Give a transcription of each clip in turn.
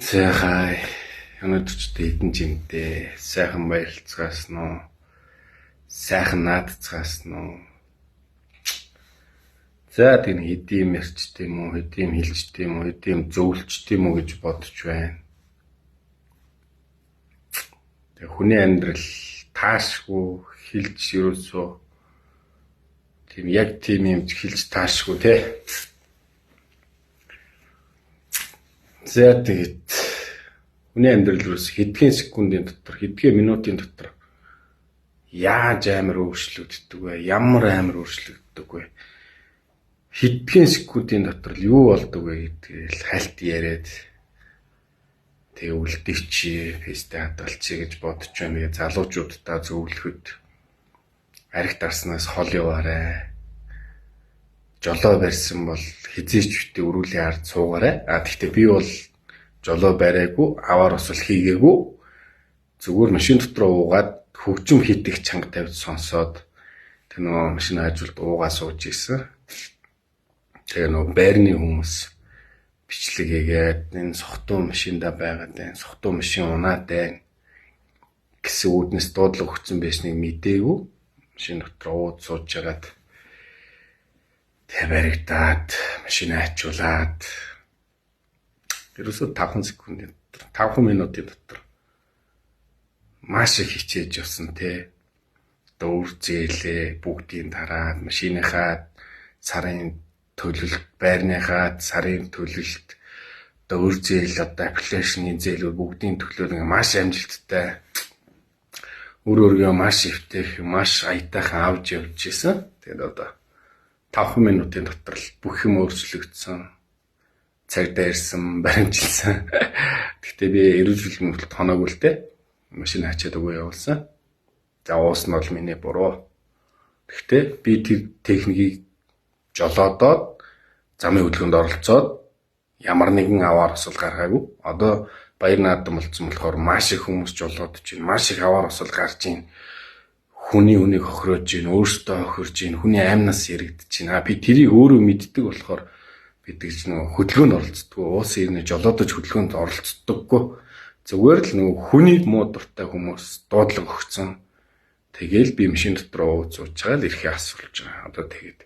Сайхан өнөөдөр ч хэдэн жимтэй сайхан баярлцгаас нь сайхан наадцгаас нь за тийм хэдийн мэрчт юм уу хэдийн хилчт юм уу хэдийн зөвлөлчт юм уу гэж бодож байна. Тэг хүний амьдрал таашгүй хилж ерөөсөө тийм яг тийм юм хилж таашгүй те. За тэгээд хүний амьдрал руу хэдхэн секундын дотор хэдхэн минутын дотор яаж амар өөрчлөгддөг вэ? Ямар амар өөрчлөгддөг вэ? Хэдхэн секундын дотор л юу болдог вэ гэдгээл хальт яриад тэгээ үлдээчи фэстэ хадгалчи гэж бодож байна. Тэгээ залуучуудаа зөвлөхөд арх дарснаас хол яваарай. Жолоо барьсан бол хизээч битээ өрүүлийн ард суугаарай. Гэхдээ би бол жолоо бариагүй, аваар усал хийгээгүй. Зүгээр машин дотор уугаад хөгжим хийдэг чанга тавьж сонсоод тэр нөгөө машин хажуулт уугаа сууж ийсэн. Тэгээ нөгөө байрны хүмүүс бичлэг хийгээд энэ сохтуу машинда байгаад байна. Сохтуу машин унаад байна гэсэн үүднээс дуудлага өгсөн байсныг мэдээгүй. Машин дотор ууд сууж жагаад баригдаад машин ачуулаад ерөөсөө 5 секундын дотор 5 минутын дотор маш их хичээж явсан те. Дуур зээлээ бүгдийг дараад машиныхаа сарын төлөлт байрныхаа сарын төлөлт дуур зээл одоо аппликейшны зээлүүд бүгдийн төлөөлөл маш амжилттай өөрөөрөө маш эвтэх маш аятайхан авч явж ирсэн. Тэгээд одоо 5 минутын дотор л бүх юм өөрчлөгдсөн. Цагдаа ирсэн, баримжилсан. Гэхдээ би эрүүжүүлэн мөрөлт хоноогүй л те. Машин хачаад өгөө явуулсан. За уус нь бол миний буруу. Гэхдээ би тэр техникийг жолоодоод замын хөдөлгөөнд оролцоод ямар нэгэн аваар осол гаргаагүй. Одоо баяр наадам болсон болохоор маш их хүмүүс жолоодож байна. Маш их аваар осол гарч байна. Хүнийг хохироож байна, өөртөө хохирж байна, хүний аймнаас яригдэж байна. Би тэрийг өөрөө мэддэг болохоор би тэгж нөгөө хөдөлгөөнд оролцдог. Уус ирнэ жолоодож хөдөлгөөнд оролцдоггүй. Зүгээр л нөгөө хүний муу дуртай хүмүүс дуудлага өгсөн. Тэгээл би машин дотор ууж сууж байгаа л ирэхээ асуулж байгаа. Одоо тэгээд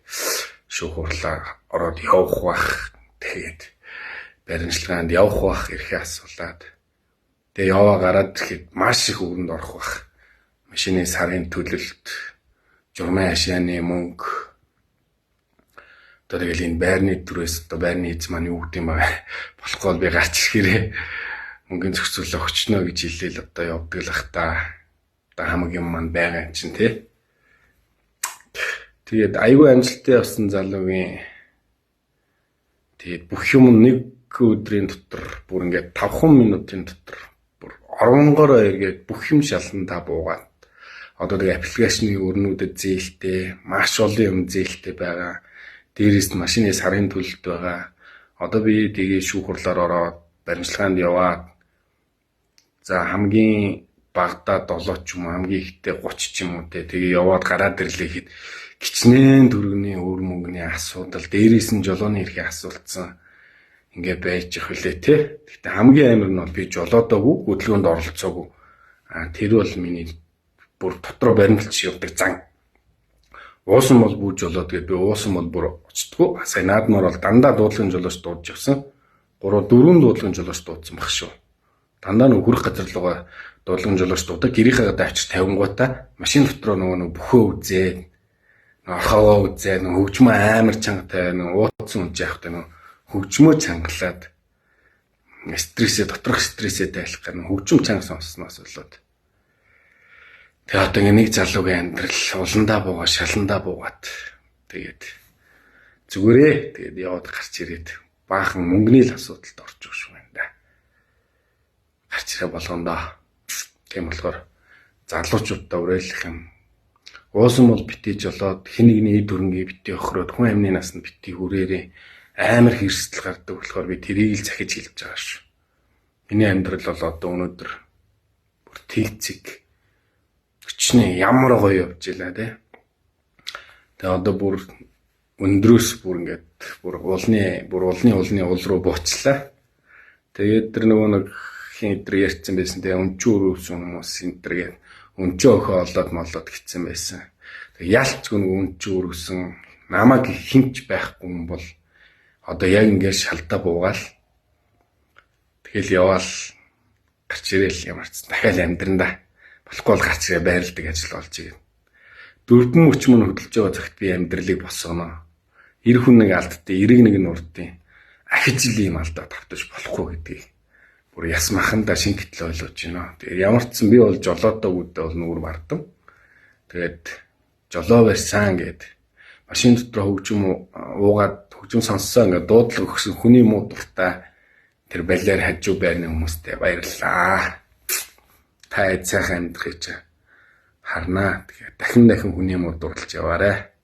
шүүхурлаа ороод явах бах. Тэгээд баримтлагаанд явах бах ирэхээ асуулаад. Тэгээ яваа гараад ирэхэд маш их өрөнд орох бах. Машины сарын төлөлт, журмын хашааны мөнгө. Одоо тэгэл энэ байрны төрөөс одоо байрны эз маань юу гэдэг юм бэ? Болохгүй би гарч ирэхээрээ мөнгөний зохицуулалт өгчнө гэж хэлээл одоо явдаг л ах та. Одоо хамаг юм маань байгаа юм чинь тий. Тэгээд айгүй амжилттай явсан залуугийн тэгээд бүх юм нэг өдрийн дотор бүр ингээд 5 минутын дотор бүр оронгороо эргээд бүх юм шаландаа буугаад одоо тэгээ аппликейшны өрнүүдэд зээлтэй, маш олон юм зээлтэй байгаа. Дээрээс нь машины сарын төлөлт байгаа. Одоо би тэгээ шүүхурлаар ороод баримтлагаанд яваад за хамгийн багадаа 7 ч юм уу хамгийн ихтэй 30 ч юм уу тэгээ яваад гараад ирлээ хэд кичнээн дөрөвний өр мөнгөний асуудал дээрээс нь жолооны эрхээ асуулцсан ингээ байж ихлээ те. Гэхдээ хамгийн амар нь бол би жолоодоогүй хөдөлгөөнд оролцоогүй. Тэр бол миний бүр дотроо баримталж явдаг зан. Уусан бол бүү жолоод гэдэг би уусан бол бүр очтгүй. Сая наадмаар бол дандаа дуудлагын жолооч дуудаж явсан. 3 4 дуудлагын жолооч дуудсан баг шүү. Дандаа нэг хөрөх газар руугаа дуудлагын жолооч дуудаа гэрийнхээ давчир тавингуудаа машин дотроо нөгөө бөхөө үзээд орхоо үзээд хөгжмөө амар чангатай уудсан унж явахтай хөгжмөө чангалаад стрессээ доторх стрессээ тайлах гэх хөгжим чанга сонсноос болоод тэгээ одоо нэг залуугийн амьдрал уландаа буугаа шаландаа буугаад тэгээд зүгээрээ тэгээд яваад гарч ирээд баахан мөнгөний л асуудалд орж өгш байна да. Гарч ирээ болгондоо тийм болохоор залуучуудаа уриалах юм. Уусан бол битээ жолоод хин нэгний эд хөрөнгө битээ охроод хүн амны насанд битээ хүрээрээ амар хэрсэл гардаг болохоор би тэрийг л захиж хэлж байгаа шүү. Миний амьдрал бол одоо өнөөдөр бүр тэлцэг өчнөө ямар гоё явж илаа те. Тэгээ одоо бүр өндрөөс бүр ингээд бүр улны уул руу буучлаа. Тэгээд тэр нөгөө нэг хин өдр ярьсан байсан. Тэгээ өнчүүр өвсөн хүмүүс энтергээд өнчөө өхөө олоод молоод гитсэн байсан. Тэг ялцгүй нэг өнчүүр өвсөн намайг хинч байхгүй юм бол одоо яг ингээд шалдаа буугаал. Тэгэл яваал гарч ирээл ямар ч дахиад амьдрандаа болохгүй бол гарч ирээ байрладаг ажил болж ирэв. 4 мөч мөн хөдөлж байгаа цагт би амьдралыг босгоно. 90 хүн нэг алдтыг 91 нь урдын. Ахиж л ийм алдаа тавтаж болохгүй гэдгийг бүр яс маханда шингэтэл ойлгож байна. Тэгээ ямар ч сан би бол жолоодоо үүдээ бол нүур бардам. Тэгээд жолоо барьсан гэд машин дотор хөгжим уугаад хөгжим сонссоо ингээд дуудлага өгсөн хүний муу дуртай тэр балиар хажуу байрны хүмүүстэй баярлалаа. Та сайхан амьдрахыг харнаа. Тэгээ дахин хүний муу дурлж яваарэ.